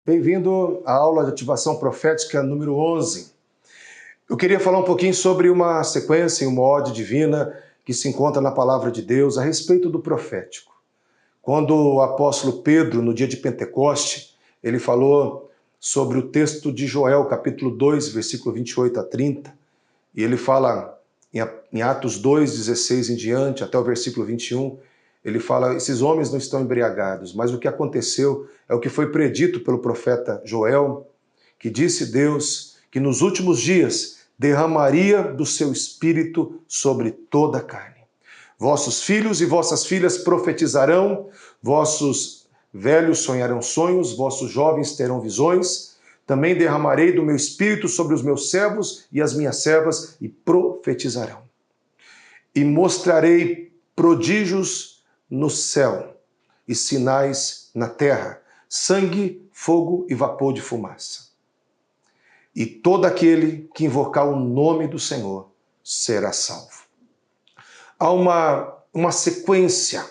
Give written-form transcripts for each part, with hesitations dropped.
Bem-vindo à aula de ativação profética número 11. Eu queria falar um pouquinho sobre uma sequência e uma ordem divina que se encontra na palavra de Deus a respeito do profético. Quando o apóstolo Pedro, no dia de Pentecoste, ele falou sobre o texto de Joel, capítulo 2, versículo 28 a 30, e ele fala em Atos 2, 16 em diante, até o versículo 21, ele fala, esses homens não estão embriagados, mas o que aconteceu é o que foi predito pelo profeta Joel, que disse Deus que nos últimos dias derramaria do seu espírito sobre toda a carne. Vossos filhos e vossas filhas profetizarão, vossos velhos sonharão sonhos, vossos jovens terão visões, também derramarei do meu espírito sobre os meus servos e as minhas servas e profetizarão. E mostrarei prodígios no céu e sinais na terra, sangue, fogo e vapor de fumaça. E todo aquele que invocar o nome do Senhor será salvo. Há uma sequência,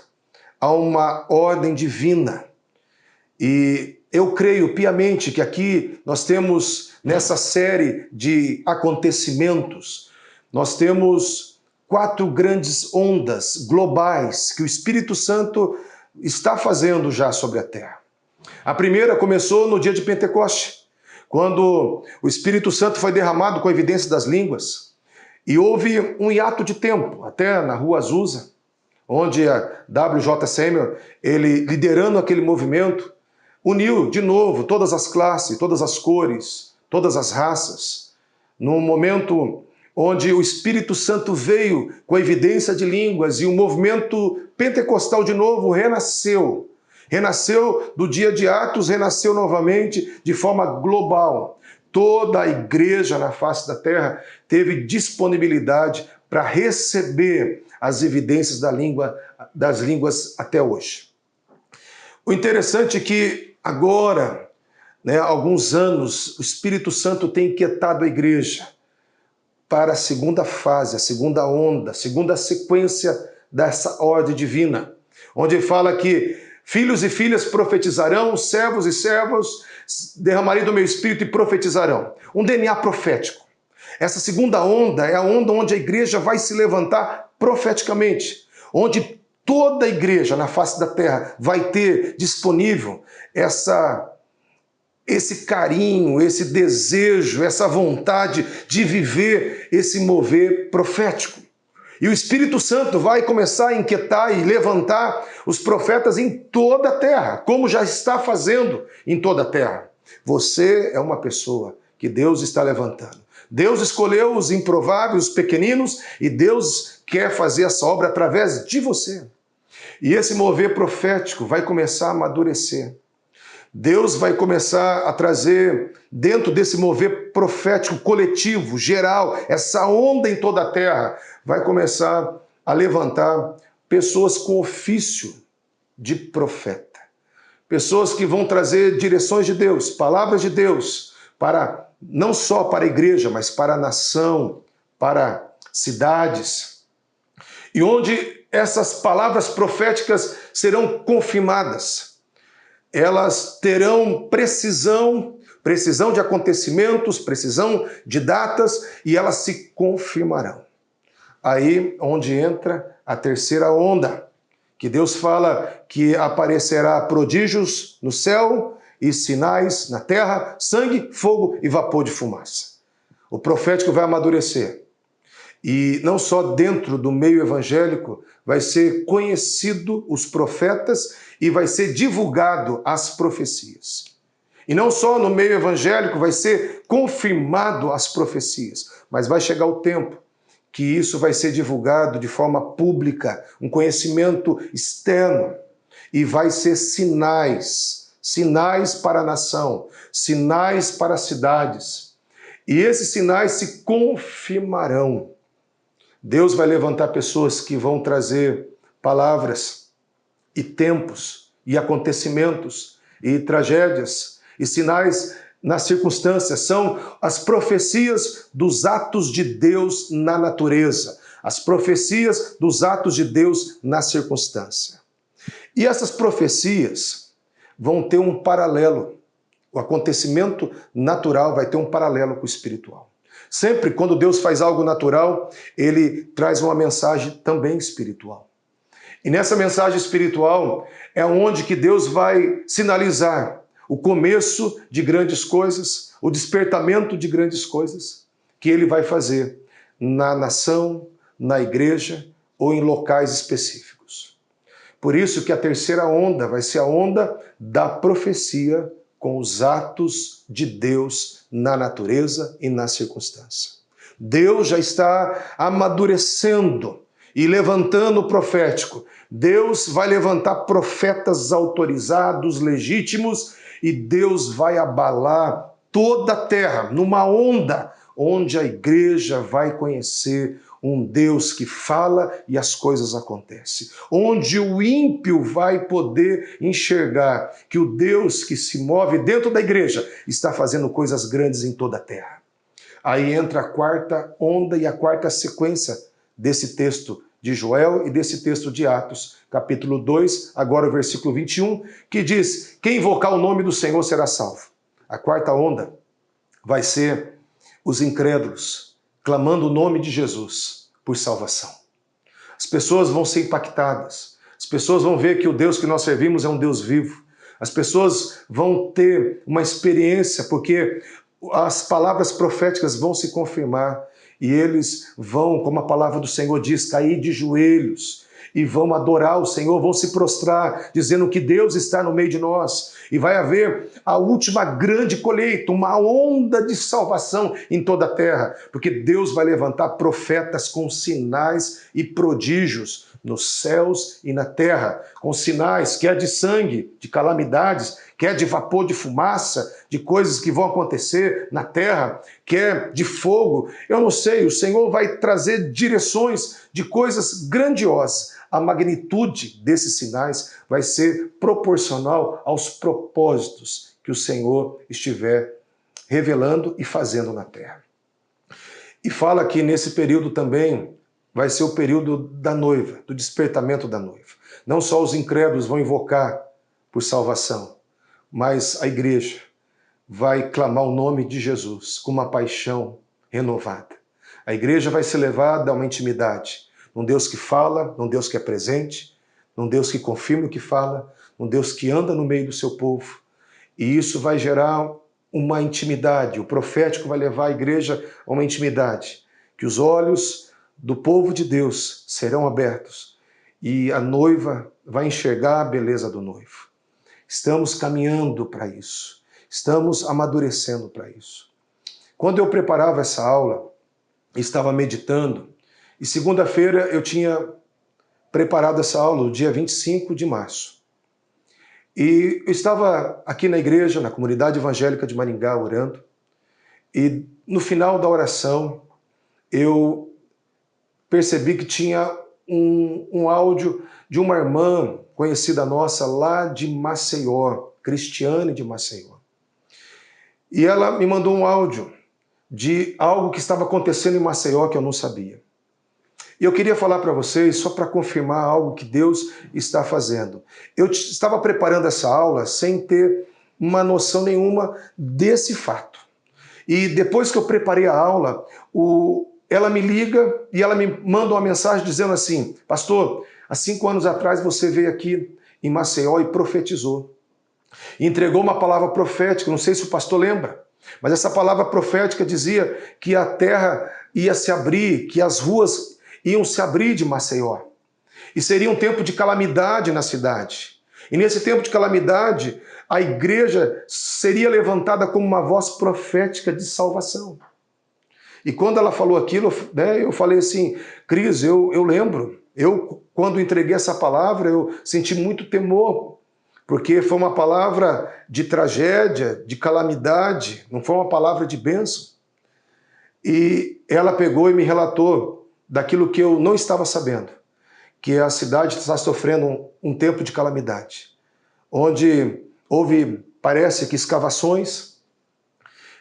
há uma ordem divina. E eu creio piamente que aqui nós temos, nessa série de acontecimentos, nós temos 4 grandes ondas globais que o Espírito Santo está fazendo já sobre a terra. A primeira começou no dia de Pentecoste, quando o Espírito Santo foi derramado com a evidência das línguas. E houve um hiato de tempo, até na Rua Azusa, onde a W.J. Samuel, ele liderando aquele movimento, uniu de novo todas as classes, todas as cores, todas as raças, num momento onde o Espírito Santo veio com a evidência de línguas e o movimento pentecostal de novo renasceu. Renasceu do dia de Atos, renasceu novamente de forma global. Toda a igreja na face da terra teve disponibilidade para receber as evidências das línguas até hoje. O interessante é que agora, há alguns anos, o Espírito Santo tem inquietado a igreja para a segunda fase, a segunda onda, a segunda sequência dessa ordem divina, onde fala que filhos e filhas profetizarão, servos e servas derramarei do meu espírito e profetizarão. Um DNA profético. Essa segunda onda é a onda onde a igreja vai se levantar profeticamente, onde toda a igreja na face da terra vai ter disponível esse carinho, esse desejo, essa vontade de viver esse mover profético. E o Espírito Santo vai começar a inquietar e levantar os profetas em toda a terra, como já está fazendo em toda a terra. Você é uma pessoa que Deus está levantando. Deus escolheu os improváveis, os pequeninos, e Deus quer fazer essa obra através de você. E esse mover profético vai começar a amadurecer. Deus vai começar a trazer, dentro desse mover profético coletivo, geral, essa onda em toda a terra, vai começar a levantar pessoas com ofício de profeta. Pessoas que vão trazer direções de Deus, palavras de Deus, não só para a igreja, mas para a nação, para cidades. E onde essas palavras proféticas serão confirmadas. Elas terão precisão de acontecimentos, precisão de datas, e elas se confirmarão. Aí onde entra a terceira onda, que Deus fala que aparecerá prodígios no céu e sinais na terra, sangue, fogo e vapor de fumaça. O profético vai amadurecer. E não só dentro do meio evangélico vai ser conhecido os profetas e vai ser divulgado as profecias. E não só no meio evangélico vai ser confirmado as profecias, mas vai chegar o tempo que isso vai ser divulgado de forma pública, um conhecimento externo, e vai ser sinais para a nação, sinais para as cidades. E esses sinais se confirmarão. Deus vai levantar pessoas que vão trazer palavras e tempos e acontecimentos e tragédias e sinais nas circunstâncias. São as profecias dos atos de Deus na natureza, as profecias dos atos de Deus na circunstância. E essas profecias vão ter um paralelo. O acontecimento natural vai ter um paralelo com o espiritual. Sempre quando Deus faz algo natural, ele traz uma mensagem também espiritual. E nessa mensagem espiritual é onde que Deus vai sinalizar o começo de grandes coisas, o despertamento de grandes coisas que ele vai fazer na nação, na igreja ou em locais específicos. Por isso que a terceira onda vai ser a onda da profecia com os atos de Deus na natureza e na circunstância. Deus já está amadurecendo e levantando o profético. Deus vai levantar profetas autorizados, legítimos, e Deus vai abalar toda a terra numa onda onde a igreja vai conhecer um Deus que fala e as coisas acontecem. Onde o ímpio vai poder enxergar que o Deus que se move dentro da igreja está fazendo coisas grandes em toda a terra. Aí entra a quarta onda e a quarta sequência desse texto de Joel e desse texto de Atos, capítulo 2, agora o versículo 21, que diz: quem invocar o nome do Senhor será salvo. A quarta onda vai ser os incrédulos clamando o nome de Jesus por salvação. As pessoas vão ser impactadas, as pessoas vão ver que o Deus que nós servimos é um Deus vivo, as pessoas vão ter uma experiência, porque as palavras proféticas vão se confirmar e eles vão, como a palavra do Senhor diz, cair de joelhos e vão adorar o Senhor, vão se prostrar, dizendo que Deus está no meio de nós. E vai haver a última grande colheita, uma onda de salvação em toda a terra, porque Deus vai levantar profetas com sinais e prodígios nos céus e na terra, com sinais, quer de sangue, de calamidades, quer de vapor de fumaça, de coisas que vão acontecer na terra, quer de fogo. Eu não sei, o Senhor vai trazer direções de coisas grandiosas. A magnitude desses sinais vai ser proporcional aos propósitos que o Senhor estiver revelando e fazendo na terra. E fala que nesse período também vai ser o período da noiva, do despertamento da noiva. Não só os incrédulos vão invocar por salvação, mas a igreja vai clamar o nome de Jesus com uma paixão renovada. A igreja vai ser levada a uma intimidade, um Deus que fala, um Deus que é presente, um Deus que confirma o que fala, um Deus que anda no meio do seu povo. E isso vai gerar uma intimidade. O profético vai levar a igreja a uma intimidade, que os olhos do povo de Deus serão abertos e a noiva vai enxergar a beleza do noivo. Estamos caminhando para isso. Estamos amadurecendo para isso. Quando eu preparava essa aula, estava meditando, e segunda-feira eu tinha preparado essa aula, no dia 25 de março. E eu estava aqui na igreja, na comunidade evangélica de Maringá, orando, e no final da oração eu percebi que tinha um áudio de uma irmã conhecida nossa lá de Maceió, Cristiane de Maceió. E ela me mandou um áudio de algo que estava acontecendo em Maceió que eu não sabia. E eu queria falar para vocês, só para confirmar algo que Deus está fazendo. Eu estava preparando essa aula sem ter uma noção nenhuma desse fato. E depois que eu preparei a aula, ela me liga e ela me manda uma mensagem dizendo assim: pastor, há 5 anos atrás você veio aqui em Maceió e profetizou. E entregou uma palavra profética, não sei se o pastor lembra, mas essa palavra profética dizia que a terra ia se abrir, que as ruas iam se abrir de Maceió. E seria um tempo de calamidade na cidade. E nesse tempo de calamidade, a igreja seria levantada como uma voz profética de salvação. E quando ela falou aquilo, né, eu falei assim: Cris, eu lembro, quando entreguei essa palavra, eu senti muito temor, porque foi uma palavra de tragédia, de calamidade, não foi uma palavra de bênção. E ela pegou e me relatou daquilo que eu não estava sabendo, que a cidade está sofrendo um tempo de calamidade, onde houve, parece que, escavações,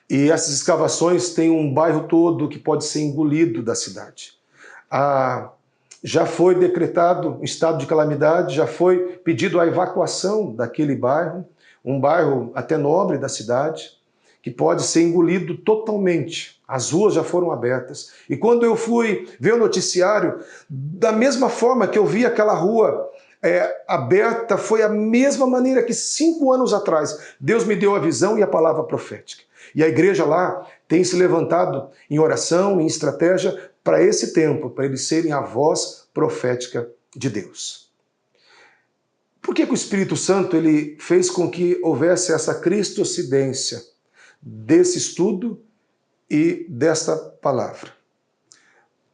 e essas escavações têm um bairro todo que pode ser engolido da cidade. Já foi decretado um estado de calamidade, já foi pedido a evacuação daquele bairro, um bairro até nobre da cidade, que pode ser engolido totalmente. As ruas já foram abertas. E quando eu fui ver o noticiário, da mesma forma que eu vi aquela rua aberta, foi a mesma maneira que 5 anos atrás Deus me deu a visão e a palavra profética. E a igreja lá tem se levantado em oração, em estratégia para esse tempo, para eles serem a voz profética de Deus. Por que o Espírito Santo ele fez com que houvesse essa cristocidência desse estudo e desta palavra?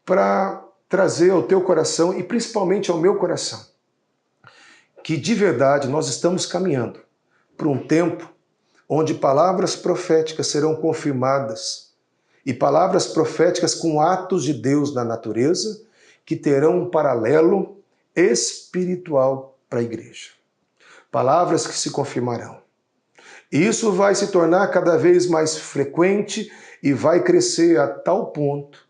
Para trazer ao teu coração e principalmente ao meu coração que de verdade nós estamos caminhando para um tempo onde palavras proféticas serão confirmadas e palavras proféticas com atos de Deus na natureza que terão um paralelo espiritual para a igreja. Palavras que se confirmarão. E isso vai se tornar cada vez mais frequente e vai crescer a tal ponto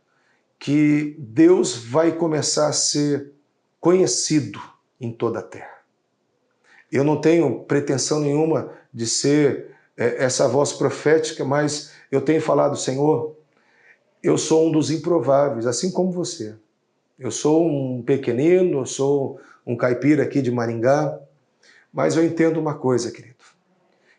que Deus vai começar a ser conhecido em toda a terra. Eu não tenho pretensão nenhuma de ser essa voz profética, mas eu tenho falado, Senhor, eu sou um dos improváveis, assim como você. Eu sou um pequenino, eu sou um caipira aqui de Maringá, mas eu entendo uma coisa, querido,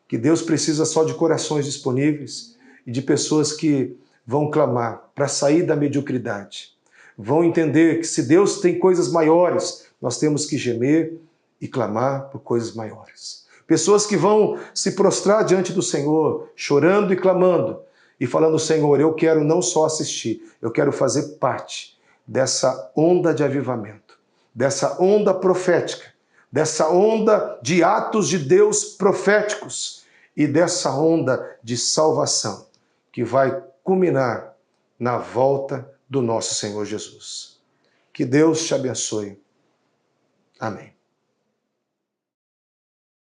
que Deus precisa só de corações disponíveis e de pessoas que vão clamar para sair da mediocridade. Vão entender que se Deus tem coisas maiores, nós temos que gemer e clamar por coisas maiores. Pessoas que vão se prostrar diante do Senhor, chorando e clamando, e falando, Senhor, eu quero não só assistir, eu quero fazer parte dessa onda de avivamento, dessa onda profética, dessa onda de atos de Deus proféticos e dessa onda de salvação que vai culminar na volta do nosso Senhor Jesus. Que Deus te abençoe. Amém.